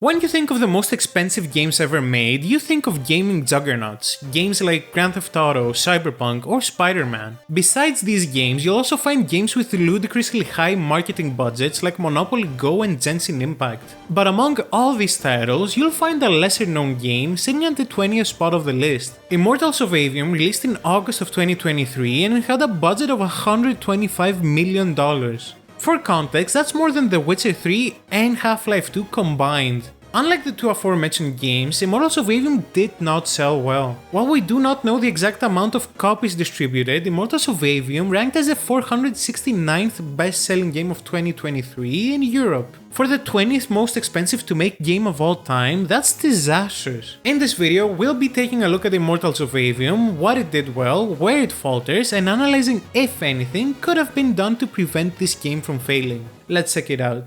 When you think of the most expensive games ever made, you think of gaming juggernauts, games like Grand Theft Auto, Cyberpunk, or Spider-Man. Besides these games, you'll also find games with ludicrously high marketing budgets like Monopoly Go and Genshin Impact. But among all these titles, you'll find a lesser known game sitting at the 20th spot of the list. Immortals of Aveum released in August of 2023 and it had a budget of $125 million. For context, that's more than The Witcher 3 and Half-Life 2 combined. Unlike the two aforementioned games, Immortals of Aveum did not sell well. While we do not know the exact amount of copies distributed, Immortals of Aveum ranked as the 469th best-selling game of 2023 in Europe. For the 20th most expensive to make game of all time, that's disastrous. In this video, we'll be taking a look at Immortals of Aveum, what it did well, where it falters, and analyzing if anything could have been done to prevent this game from failing. Let's check it out.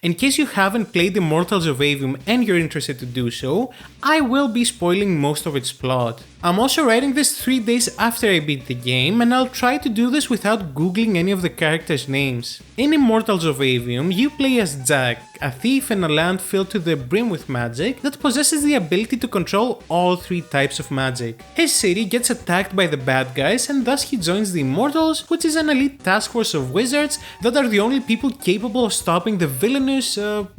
In case you haven't played Immortals of Aveum and you're interested to do so, I will be spoiling most of its plot. I'm also writing this 3 days after I beat the game, and I'll try to do this without googling any of the characters' names. In Immortals of Aveum, you play as Jack, a thief in a land filled to the brim with magic that possesses the ability to control all 3 types of magic. His city gets attacked by the bad guys and thus he joins the Immortals, which is an elite task force of wizards that are the only people capable of stopping the villainous,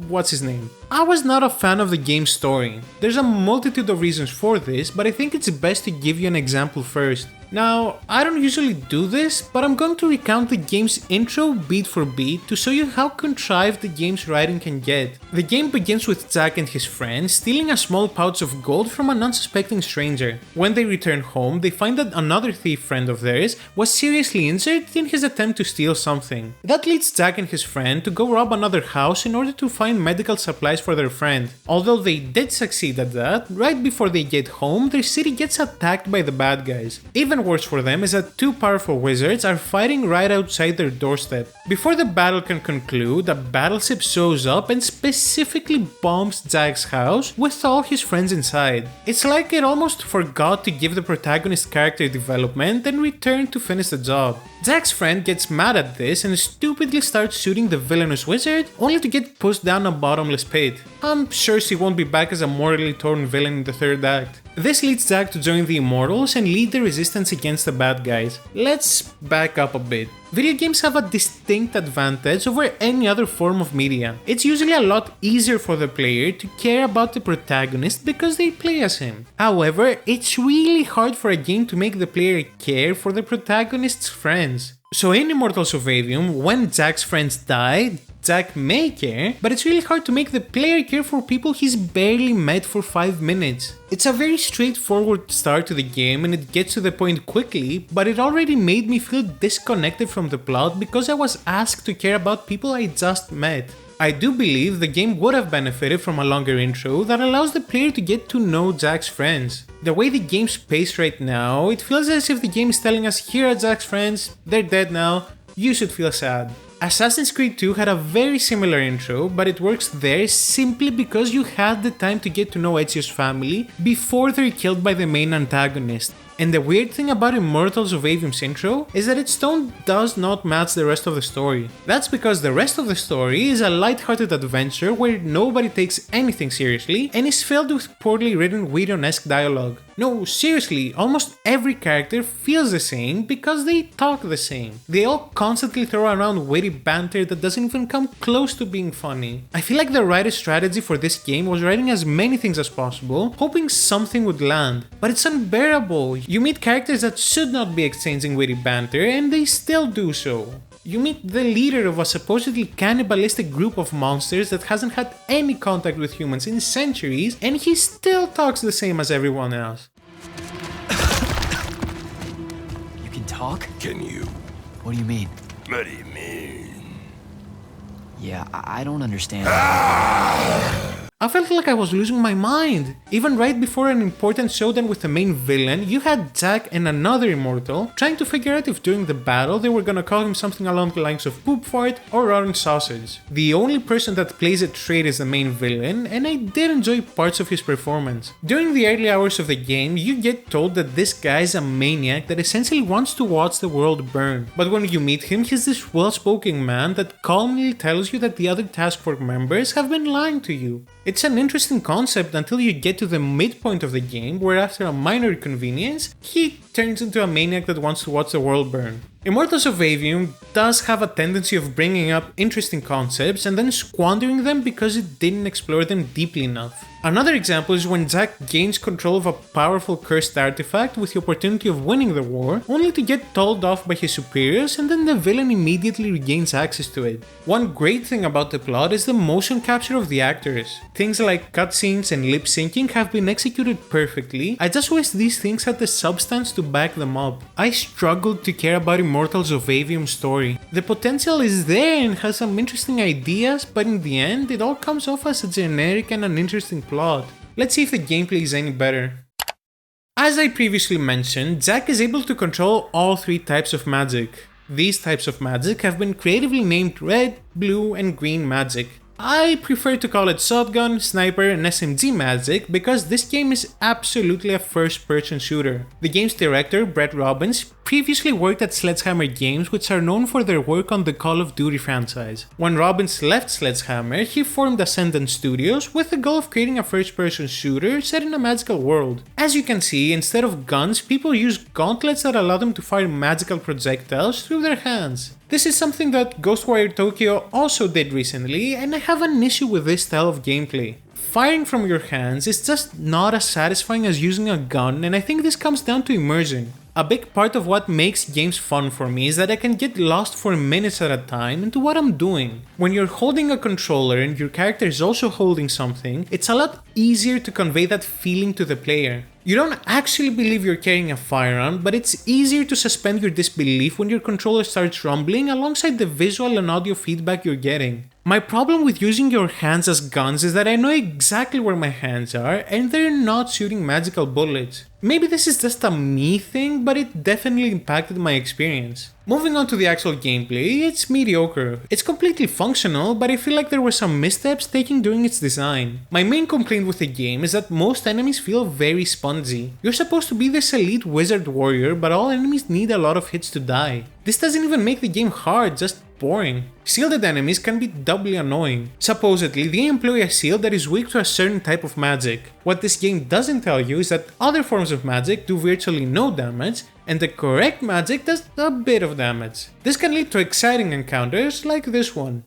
what's his name? I was not a fan of the game's story. There's a multitude of reasons for this, but I think it's best to give you an example first. Now, I don't usually do this, but I'm going to recount the game's intro beat for beat to show you how contrived the game's writing can get. The game begins with Jack and his friends stealing a small pouch of gold from an unsuspecting stranger. When they return home, they find that another thief friend of theirs was seriously injured in his attempt to steal something. That leads Jack and his friend to go rob another house in order to find medical supplies for their friend. Although they did succeed at that, right before they get home, their city gets attacked by the bad guys. Even worse for them is that 2 powerful wizards are fighting right outside their doorstep. Before the battle can conclude, a battleship shows up and specifically bombs Jack's house with all his friends inside. It's like it almost forgot to give the protagonist character development and returned to finish the job. Jack's friend gets mad at this and stupidly starts shooting the villainous wizard, only to get pushed down a bottomless pit. I'm sure she won't be back as a morally torn villain in the 3rd act. This leads Jack to join the Immortals and lead the resistance against the bad guys. Let's back up a bit. Video games have a distinct advantage over any other form of media. It's usually a lot easier for the player to care about the protagonist because they play as him. However, it's really hard for a game to make the player care for the protagonist's friends. So in Immortals of Aveum, when Jack's friends die, Jack may care, but it's really hard to make the player care for people he's barely met for 5 minutes. It's a very straightforward start to the game and it gets to the point quickly, but it already made me feel disconnected from the plot because I was asked to care about people I just met. I do believe the game would have benefited from a longer intro that allows the player to get to know Jack's friends. The way the game's paced right now, it feels as if the game is telling us, here are Jack's friends, they're dead now, you should feel sad. Assassin's Creed 2 had a very similar intro, but it works there simply because you had the time to get to know Ezio's family before they're killed by the main antagonist. And the weird thing about Immortals of Aveum's intro is that its tone does not match the rest of the story. That's because the rest of the story is a light-hearted adventure where nobody takes anything seriously and is filled with poorly written Whedon-esque dialogue. No, seriously, almost every character feels the same because they talk the same. They all constantly throw around witty banter that doesn't even come close to being funny. I feel like the writer's strategy for this game was writing as many things as possible, hoping something would land. But it's unbearable. You meet characters that should not be exchanging witty banter and they still do so. You meet the leader of a supposedly cannibalistic group of monsters that hasn't had any contact with humans in centuries and he still talks the same as everyone else. You can talk? Can you? What do you mean? What do you mean? Yeah, I don't understand. I felt like I was losing my mind. Even right before an important showdown with the main villain, you had Jack and another immortal trying to figure out if during the battle they were gonna call him something along the lines of poop fart or rotten sausage. The only person that plays it straight is the main villain, and I did enjoy parts of his performance. During the early hours of the game, you get told that this guy is a maniac that essentially wants to watch the world burn. But when you meet him, he's this well-spoken man that calmly tells you that the other task force members have been lying to you. It's an interesting concept until you get to the midpoint of the game, where after a minor inconvenience, he turns into a maniac that wants to watch the world burn. Immortals of Aveum does have a tendency of bringing up interesting concepts and then squandering them because it didn't explore them deeply enough. Another example is when Zack gains control of a powerful cursed artifact with the opportunity of winning the war, only to get told off by his superiors and then the villain immediately regains access to it. One great thing about the plot is the motion capture of the actors. Things like cutscenes and lip syncing have been executed perfectly. I just wish these things had the substance to back them up. I struggled to care about Immortals of Aveum's story. The potential is there and has some interesting ideas, but in the end, it all comes off as a generic and uninteresting plot. Let's see if the gameplay is any better. As I previously mentioned, Zack is able to control all three types of magic. These types of magic have been creatively named red, blue, and green magic. I prefer to call it shotgun, sniper, and SMG magic because this game is absolutely a first-person shooter. The game's director, Brett Robbins, previously worked at Sledgehammer Games, which are known for their work on the Call of Duty franchise. When Robbins left Sledgehammer, he formed Ascendant Studios with the goal of creating a first-person shooter set in a magical world. As you can see, instead of guns, people use gauntlets that allow them to fire magical projectiles through their hands. This is something that Ghostwire Tokyo also did recently, and I have an issue with this style of gameplay. Firing from your hands is just not as satisfying as using a gun, and I think this comes down to immersion. A big part of what makes games fun for me is that I can get lost for minutes at a time into what I'm doing. When you're holding a controller and your character is also holding something, it's a lot easier to convey that feeling to the player. You don't actually believe you're carrying a firearm, but it's easier to suspend your disbelief when your controller starts rumbling alongside the visual and audio feedback you're getting. My problem with using your hands as guns is that I know exactly where my hands are and they're not shooting magical bullets. Maybe this is just a me thing, but it definitely impacted my experience. Moving on to the actual gameplay, it's mediocre. It's completely functional, but I feel like there were some missteps taken during its design. My main complaint with the game is that most enemies feel very spongy. You're supposed to be this elite wizard warrior, but all enemies need a lot of hits to die. This doesn't even make the game hard, just boring. Shielded enemies can be doubly annoying. Supposedly, they employ a shield that is weak to a certain type of magic. What this game doesn't tell you is that other forms of magic do virtually no damage, and the correct magic does a bit of damage. This can lead to exciting encounters like this one.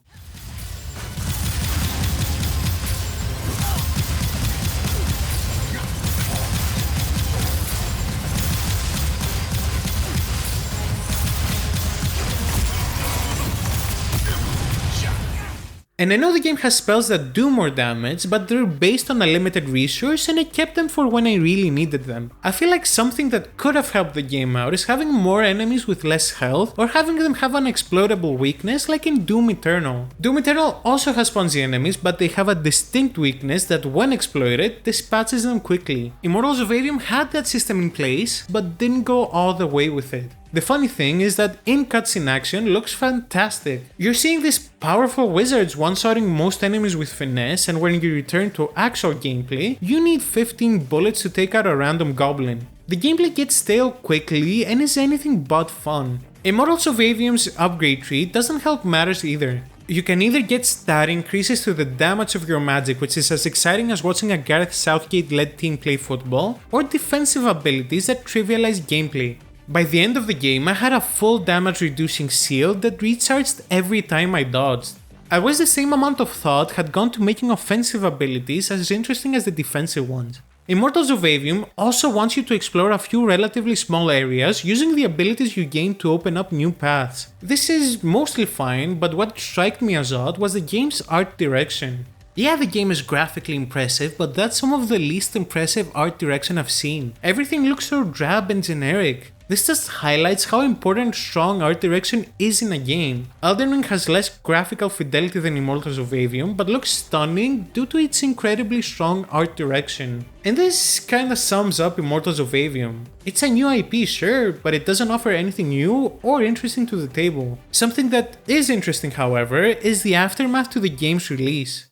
And I know the game has spells that do more damage, but they're based on a limited resource and I kept them for when I really needed them. I feel like something that could have helped the game out is having more enemies with less health or having them have an explodable weakness like in Doom Eternal. Doom Eternal also has spongy enemies, but they have a distinct weakness that when exploited, dispatches them quickly. Immortals of Aveum had that system in place, but didn't go all the way with it. The funny thing is that in cutscene action looks fantastic. You're seeing these powerful wizards one-shotting most enemies with finesse, and when you return to actual gameplay, you need 15 bullets to take out a random goblin. The gameplay gets stale quickly and is anything but fun. Immortals of Aveum's upgrade tree doesn't help matters either. You can either get stat increases to the damage of your magic, which is as exciting as watching a Gareth Southgate-led team play football, or defensive abilities that trivialize gameplay. By the end of the game, I had a full damage reducing shield that recharged every time I dodged. I wish the same amount of thought had gone to making offensive abilities as interesting as the defensive ones. Immortals of Aveum also wants you to explore a few relatively small areas using the abilities you gain to open up new paths. This is mostly fine, but what struck me as odd was the game's art direction. Yeah, the game is graphically impressive, but that's some of the least impressive art direction I've seen. Everything looks so drab and generic. This just highlights how important strong art direction is in a game. Elden Ring has less graphical fidelity than Immortals of Aveum, but looks stunning due to its incredibly strong art direction. And this kinda sums up Immortals of Aveum. It's a new IP, sure, but it doesn't offer anything new or interesting to the table. Something that is interesting, however, is the aftermath to the game's release.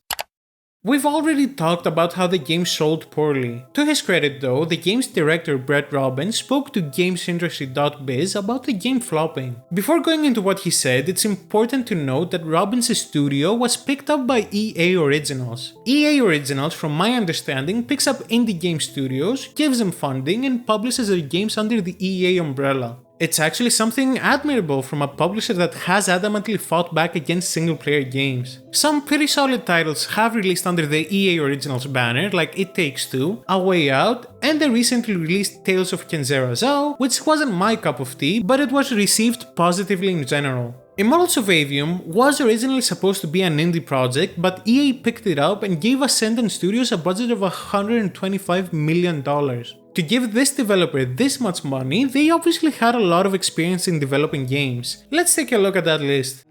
We've already talked about how the game sold poorly. To his credit though, the game's director Brett Robbins spoke to gamesindustry.biz about the game flopping. Before going into what he said, it's important to note that Robbins' studio was picked up by EA Originals. EA Originals, from my understanding, picks up indie game studios, gives them funding, and publishes their games under the EA umbrella. It's actually something admirable from a publisher that has adamantly fought back against single-player games. Some pretty solid titles have released under the EA Originals banner, like It Takes Two, A Way Out, and the recently released Tales of Kenzera Zhao, which wasn't my cup of tea, but it was received positively in general. Immortals of Aveum was originally supposed to be an indie project, but EA picked it up and gave Ascendant Studios a budget of $125 million. To give this developer this much money, they obviously had a lot of experience in developing games. Let's take a look at that list.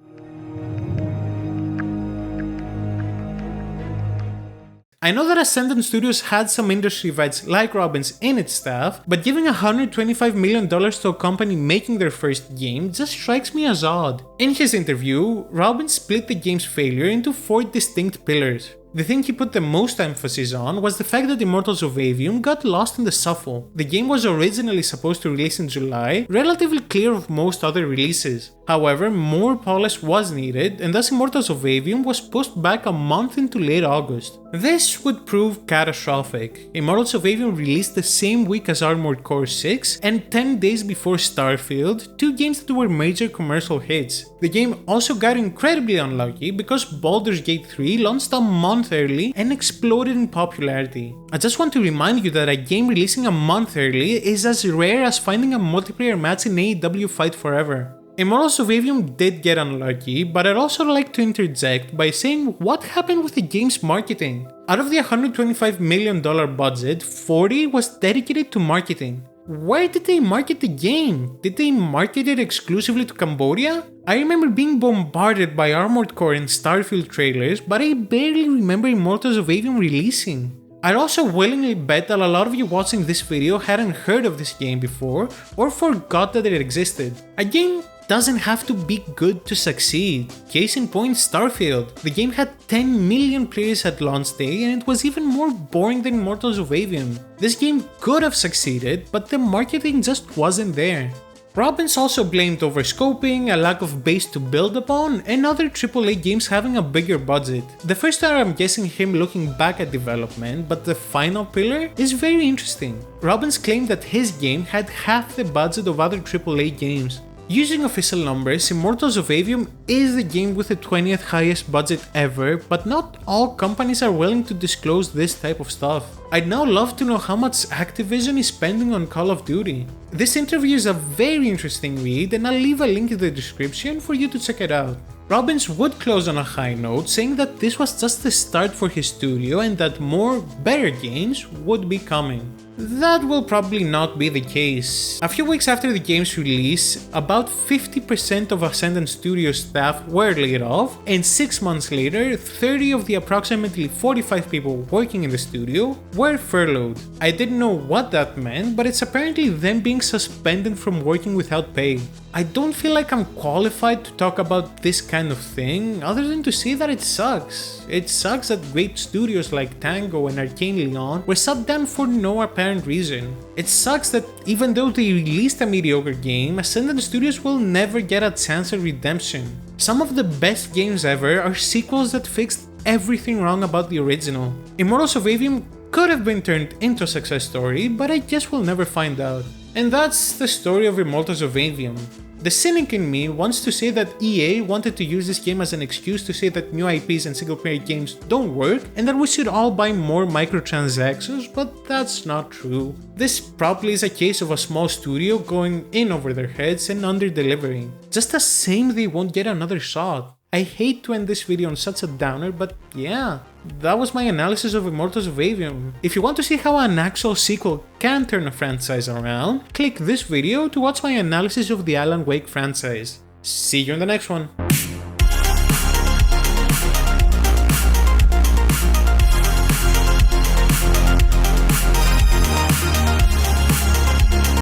I know that Ascendant Studios had some industry vets like Robbins in its staff, but giving $125 million to a company making their first game just strikes me as odd. In his interview, Robbins split the game's failure into 4 distinct pillars. The thing he put the most emphasis on was the fact that Immortals of Aveum got lost in the shuffle. The game was originally supposed to release in July, relatively clear of most other releases. However, more polish was needed, and thus Immortals of Aveum was pushed back a month into late August. This would prove catastrophic. Immortals of Aveum released the same week as Armored Core 6 and 10 days before Starfield, 2 games that were major commercial hits. The game also got incredibly unlucky because Baldur's Gate 3 launched a month early and exploded in popularity. I just want to remind you that a game releasing a month early is as rare as finding a multiplayer match in AEW Fight Forever. Immortals of Aveum did get unlucky, but I'd also like to interject by saying what happened with the game's marketing. Out of the $125 million budget, 40 was dedicated to marketing. Where did they market the game? Did they market it exclusively to Cambodia? I remember being bombarded by Armored Core and Starfield trailers, but I barely remember Immortals of Aveum releasing. I'd also willingly bet that a lot of you watching this video hadn't heard of this game before or forgot that it existed. A game doesn't have to be good to succeed. Case in point, Starfield. The game had 10 million players at launch day and it was even more boring than Immortals of Aveum. This game could have succeeded, but the marketing just wasn't there. Robbins also blamed overscoping, a lack of base to build upon, and other AAA games having a bigger budget. The first are I'm guessing him looking back at development, but the final pillar is very interesting. Robbins claimed that his game had half the budget of other AAA games. Using official numbers, Immortals of Aveum is the game with the 20th highest budget ever, but not all companies are willing to disclose this type of stuff. I'd now love to know how much Activision is spending on Call of Duty. This interview is a very interesting read and I'll leave a link in the description for you to check it out. Robbins would close on a high note, saying that this was just the start for his studio and that more, better games would be coming. That will probably not be the case. A few weeks after the game's release, about 50% of Ascendant Studios staff were laid off, and 6 months later, 30 of the approximately 45 people working in the studio were furloughed. I didn't know what that meant, but it's apparently them being suspended from working without pay. I don't feel like I'm qualified to talk about this kind of thing, other than to say that it sucks. It sucks that great studios like Tango and Arcane Leon were shut down for no apparent reason. It sucks that even though they released a mediocre game, Ascendant Studios will never get a chance at redemption. Some of the best games ever are sequels that fixed everything wrong about the original. Immortals of Aveum could have been turned into a success story, but I guess we'll never find out. And that's the story of Immortals of Aveum. The cynic in me wants to say that EA wanted to use this game as an excuse to say that new IPs and single-player games don't work and that we should all buy more microtransactions, but that's not true. This probably is a case of a small studio going in over their heads and under-delivering. Just the same they won't get another shot. I hate to end this video on such a downer, but yeah, that was my analysis of Immortals of Aveum. If you want to see how an actual sequel can turn a franchise around, click this video to watch my analysis of the Alan Wake franchise. See you in the next one.